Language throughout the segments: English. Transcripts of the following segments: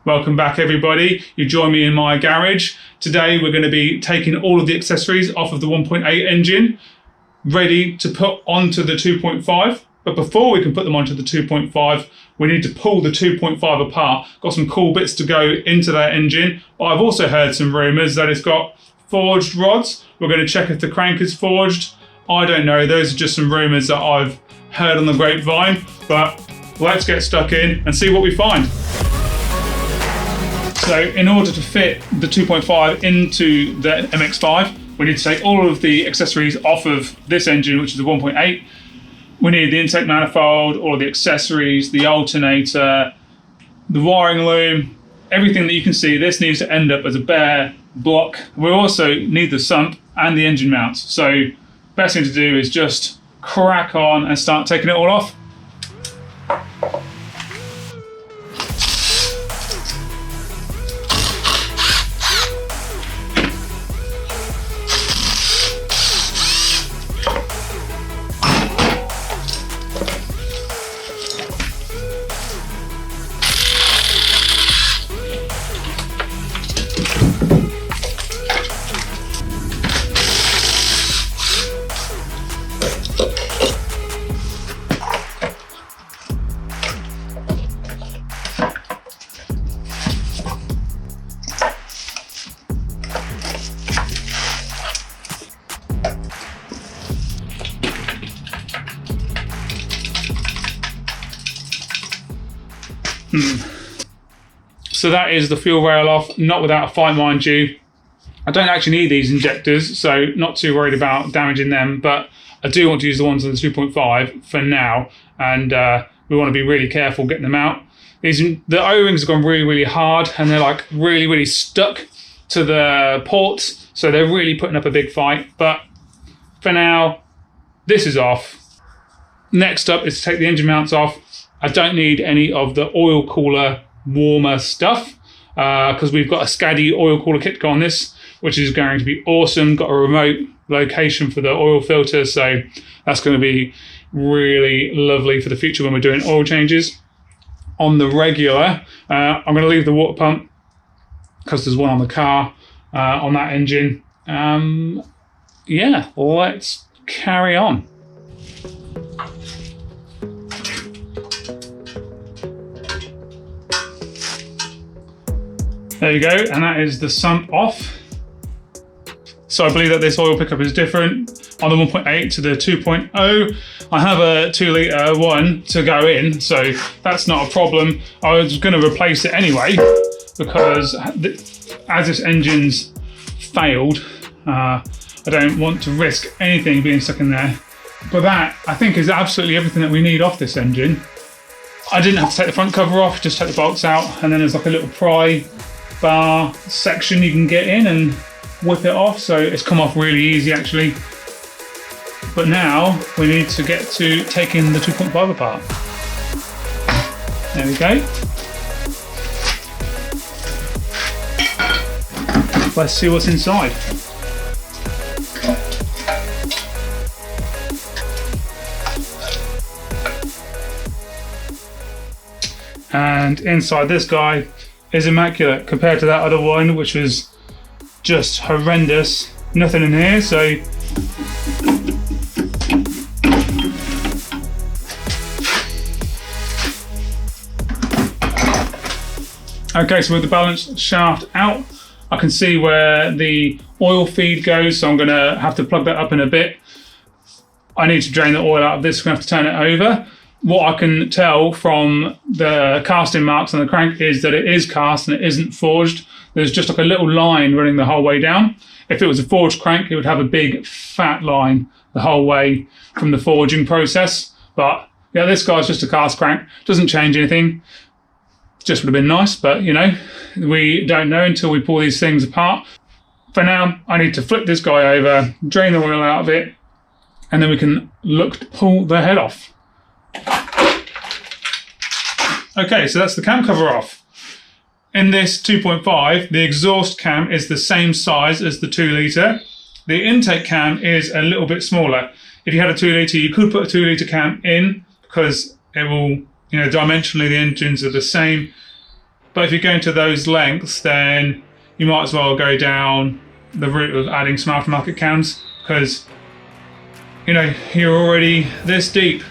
Welcome back everybody. You join me in my garage. Today we're going to be taking all of the accessories off of the 1.8 engine, ready to put onto the 2.5. But before we can put them onto the 2.5, we need to pull the 2.5 apart. Got some cool bits to go into that engine. But I've also heard some rumours that it's got forged rods. We're going to check if the crank is forged. I don't know, those are just some rumours that I've heard on the grapevine, but let's get stuck in and see what we find. So in order to fit the 2.5 into the MX-5, we need to take all of the accessories off of this engine, which is the 1.8. We need the intake manifold, all of the accessories, the alternator, the wiring loom, everything that you can see. This needs to end up as a bare block. We also need the sump and the engine mounts. So best thing to do is just crack on and start taking it all off. So that is the fuel rail off, not without a fight, mind you. I don't actually need these injectors, so not too worried about damaging them, but I do want to use the ones on the 2.5 for now, and we want to be really careful getting them out. The O-rings have gone really, really hard, and they're like really stuck to the ports, so they're really putting up a big fight. But for now, this is off. Next up is to take the engine mounts off. I don't need any of the oil cooler warmer stuff because we've got a Scaddy oil cooler kit on this, which is going to be awesome. Got a remote location for the oil filter, so that's going to be really lovely for the future when we're doing oil changes. On the regular, I'm going to leave the water pump because there's one on the car on that engine. Yeah, let's carry on. There you go, and that is the sump off. So I believe that this oil pickup is different on the 1.8 to the 2.0. I have a 2 litre one to go in, so that's not a problem. I was going to replace it anyway because as this engine's failed, I don't want to risk anything being stuck in there. But that, I think, is absolutely everything that we need off this engine. I didn't have to take the front cover off, just take the bolts out, and then there's like a little pry bar section you can get in and whip it off, so it's come off really easy actually. But now we need to get to taking the 2.5 apart. There we go. Let's see what's inside. And inside this guy is immaculate compared to that other one, which was just horrendous. Nothing in here, so okay, so with the balance shaft out, I can see where the oil feed goes, so I'm going to have to plug that up in a bit. I need to drain the oil out of this, we're going to have to turn it over. What I can tell from the casting marks on the crank is that it is cast and it isn't forged. There's just like a little line running the whole way down. If it was a forged crank, it would have a big fat line the whole way from the forging process. But yeah, this guy's just a cast crank, doesn't change anything. Just would have been nice, but you know, we don't know until we pull these things apart. For now, I need to flip this guy over, drain the oil out of it, and then we can look to pull the head off. Okay, so that's the cam cover off. In this 2.5, the exhaust cam is the same size as the 2 litre. The intake cam is a little bit smaller. If you had a 2 litre, you could put a 2 litre cam in because it will, you know, dimensionally the engines are the same. But if you're going to those lengths, then you might as well go down the route of adding some aftermarket cams, because you know you're already this deep.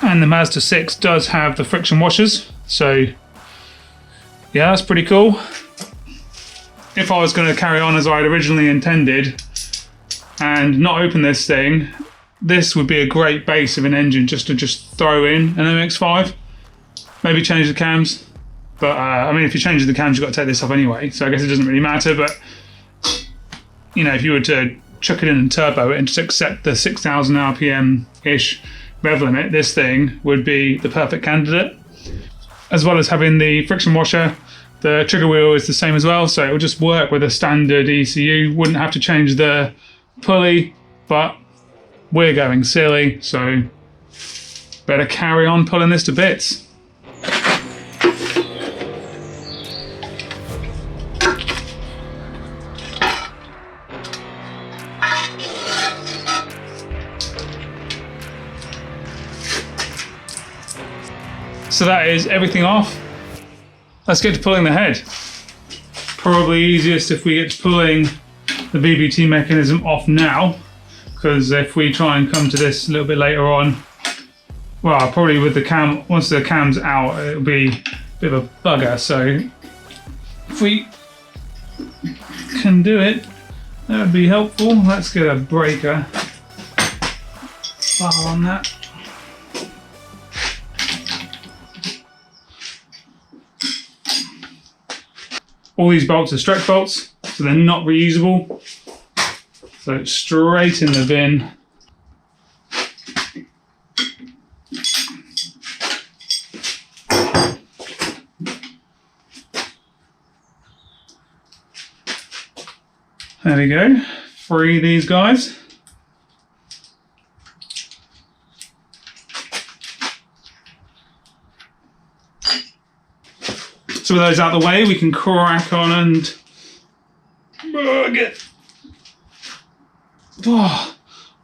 And the Mazda 6 does have the friction washers, so yeah, that's pretty cool. If I was going to carry on as I had originally intended and not open this thing, this would be a great base of an engine just to throw in an MX-5. Maybe change the cams, but I mean, if you change the cams, you've got to take this off anyway, so I guess it doesn't really matter. But you know, if you were to chuck it in and turbo it and just accept the 6,000 RPM-ish rev limit, this thing would be the perfect candidate. As well as having the friction washer, the trigger wheel is the same as well, so it will just work with a standard ECU. Wouldn't have to change the pulley, but we're going silly, so better carry on pulling this to bits. So that is everything off. Let's get to pulling the head. Probably easiest if we get to pulling the BBT mechanism off now, because if we try and come to this a little bit later on, well, probably with the cam, once the cam's out, it'll be a bit of a bugger. So if we can do it, that would be helpful. Let's get a breaker bar on that. All these bolts are stretch bolts, so they're not reusable. So straight in the bin. There we go. Free these guys. So with those out of the way, we can crack on and get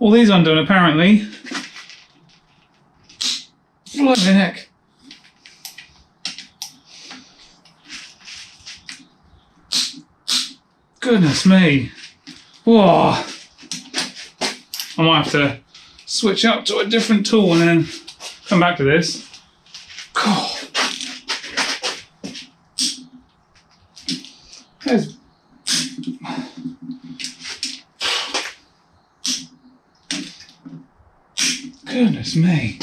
all these undone apparently. Bloody heck. Goodness me. Whoa. I might have to switch up to a different tool and then come back to this. God. There's... Goodness me.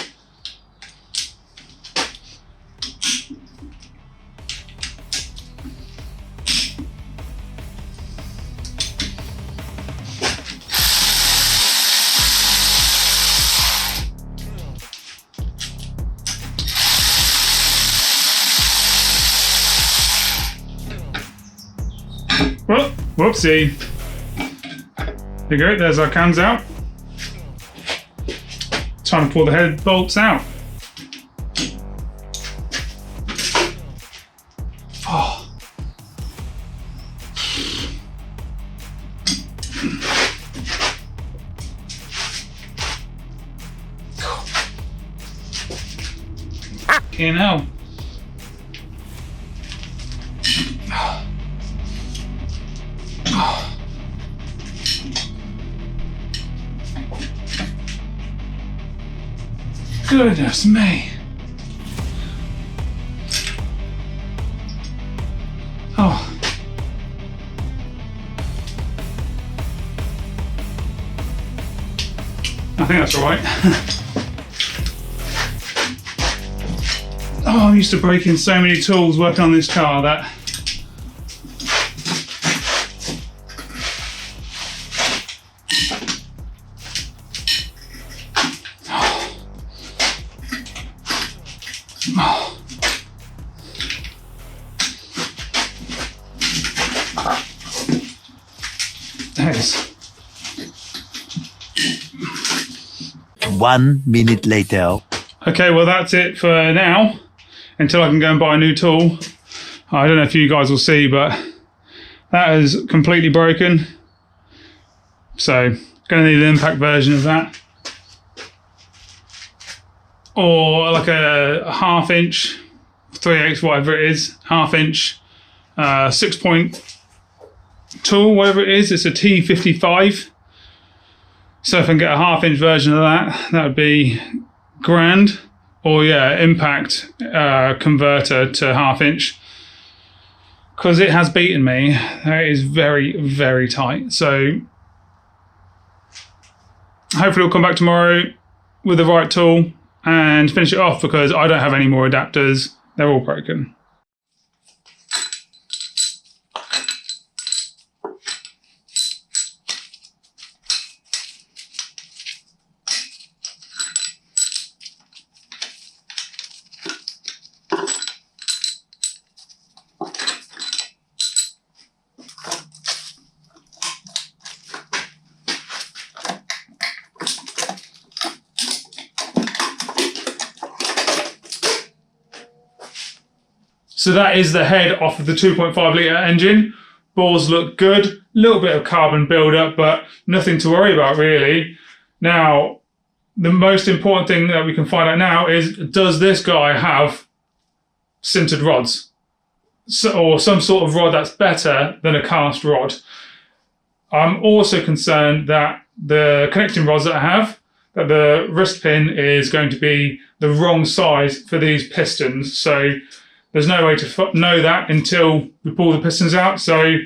Well, whoopsie. There you go, there's our cams out. Time to pull the head bolts out. Oh. Fucking hell. Goodness me. Oh. I think that's all right. Oh, I'm used to breaking so many tools working on this car that Nice. 1 minute later. Okay, well that's it for now. until I can go and buy a new tool. I don't know if you guys will see, but that is completely broken. So going to need an impact version of that. Or like a 1/2 inch, 3/8, whatever it is, 1/2 inch, 6-point tool, whatever it is. It's a T55. So if I can get a 1/2 inch version of that, that would be grand. Or yeah, impact converter to 1/2 inch. Because it has beaten me. It is very, very tight. So hopefully we'll come back tomorrow with the right tool and finish it off, because I don't have any more adapters. They're all broken. So that is the head off of the 2.5 litre engine. Bores look good, a little bit of carbon build-up, but nothing to worry about really. Now, the most important thing that we can find out now is, does this guy have sintered rods? Or some sort of rod that's better than a cast rod. I'm also concerned that the connecting rods that I have, that the wrist pin is going to be the wrong size for these pistons. So there's no way to know that until we pull the pistons out. So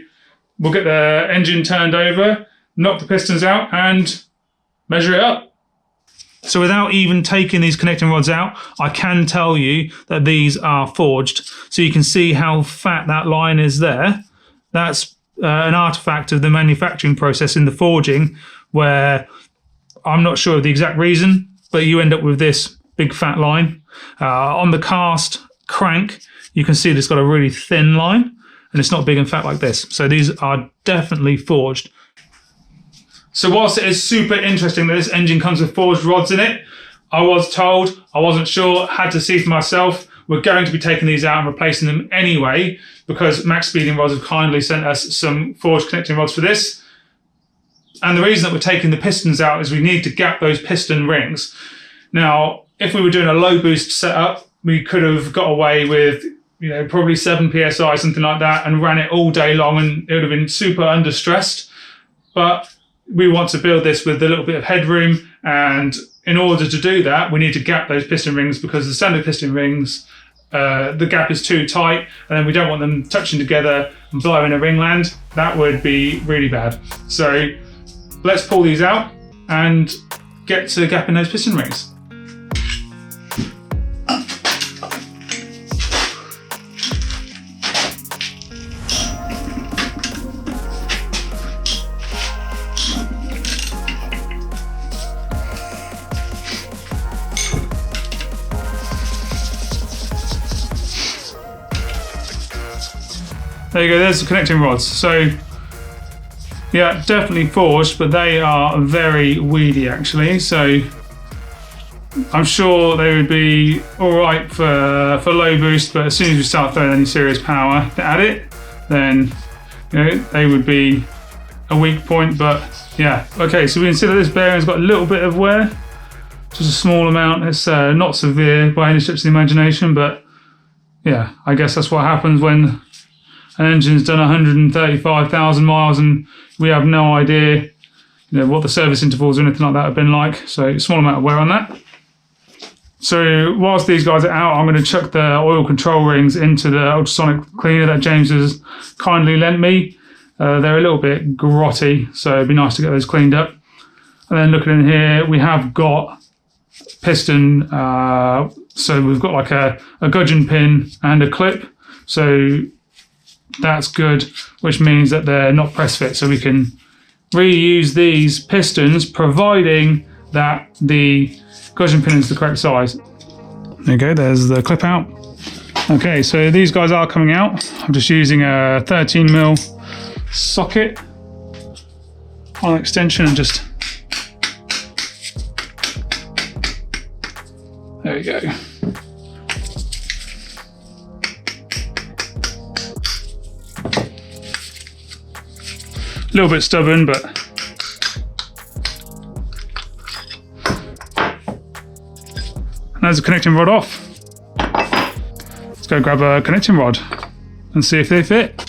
we'll get the engine turned over, knock the pistons out and measure it up. So without even taking these connecting rods out, I can tell you that these are forged. So you can see how fat that line is there. That's an artifact of the manufacturing process in the forging, where I'm not sure of the exact reason, but you end up with this big fat line. On the cast crank, you can see it's got a really thin line, and it's not big and fat like this. So these are definitely forged. So whilst it is super interesting that this engine comes with forged rods in it, I was told, I wasn't sure, had to see for myself. We're going to be taking these out and replacing them anyway, because Max Speeding Rods have kindly sent us some forged connecting rods for this. And the reason that we're taking the pistons out is we need to gap those piston rings. Now, if we were doing a low boost setup, we could have got away with, you know, probably 7 PSI, something like that, and ran it all day long, and it would have been super under stressed. But we want to build this with a little bit of headroom, and in order to do that, we need to gap those piston rings, because the standard piston rings, the gap is too tight, and then we don't want them touching together and blowing a ringland. That would be really bad. So let's pull these out and get to gapping those piston rings. There you go, there's the connecting rods. So yeah, definitely forged, but they are very weedy actually. So I'm sure they would be all right for low boost, but as soon as we start throwing any serious power at it, then you know they would be a weak point. But yeah, okay, so we can see that this bearing's got a little bit of wear, just a small amount. It's not severe by any stretch of the imagination, but yeah, I guess that's what happens when an engine's done 135,000 miles and we have no idea, you know, what the service intervals or anything like that have been like. So a small amount of wear on that. So whilst these guys are out, I'm going to chuck the oil control rings into the ultrasonic cleaner that James has kindly lent me. They're a little bit grotty, so it'd be nice to get those cleaned up. And then looking in here, we have got piston. So we've got like a gudgeon pin and a clip. So that's good, which means that they're not press fit, so we can reuse these pistons providing that the gudgeon pin is the correct size. There you go, there's the clip out. Okay, so these guys are coming out. I'm just using a 13mm socket on extension and just, there we go. little bit stubborn, but and there's a connecting rod off. Let's go grab a connecting rod and see if they fit.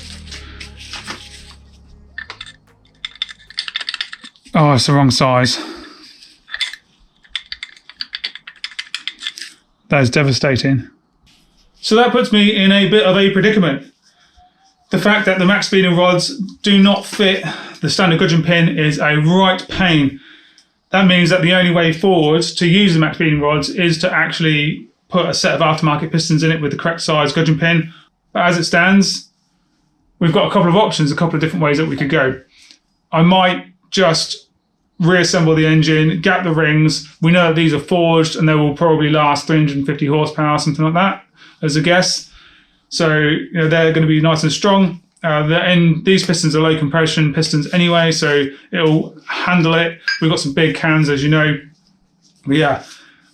Oh, it's the wrong size. That is devastating. So that puts me in a bit of a predicament. The fact that the max speeding rods do not fit the standard gudgeon pin is a right pain. That means that the only way forward to use the max speeding rods is to actually put a set of aftermarket pistons in it with the correct size gudgeon pin. But as it stands, we've got a couple of options, a couple of different ways that we could go. I might just reassemble the engine, gap the rings. We know that these are forged and they will probably last 350 horsepower, something like that, as a guess. So they're going to be nice and strong. These pistons are low compression pistons anyway, so it'll handle it. We've got some big cans, as you know. But yeah,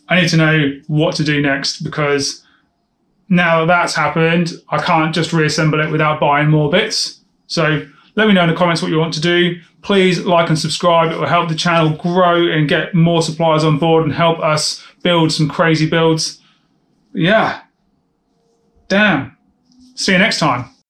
I need to know what to do next, because now that that's happened, I can't just reassemble it without buying more bits. So let me know in the comments what you want to do. Please like and subscribe. It will help the channel grow and get more suppliers on board and help us build some crazy builds. Yeah. Damn. See you next time.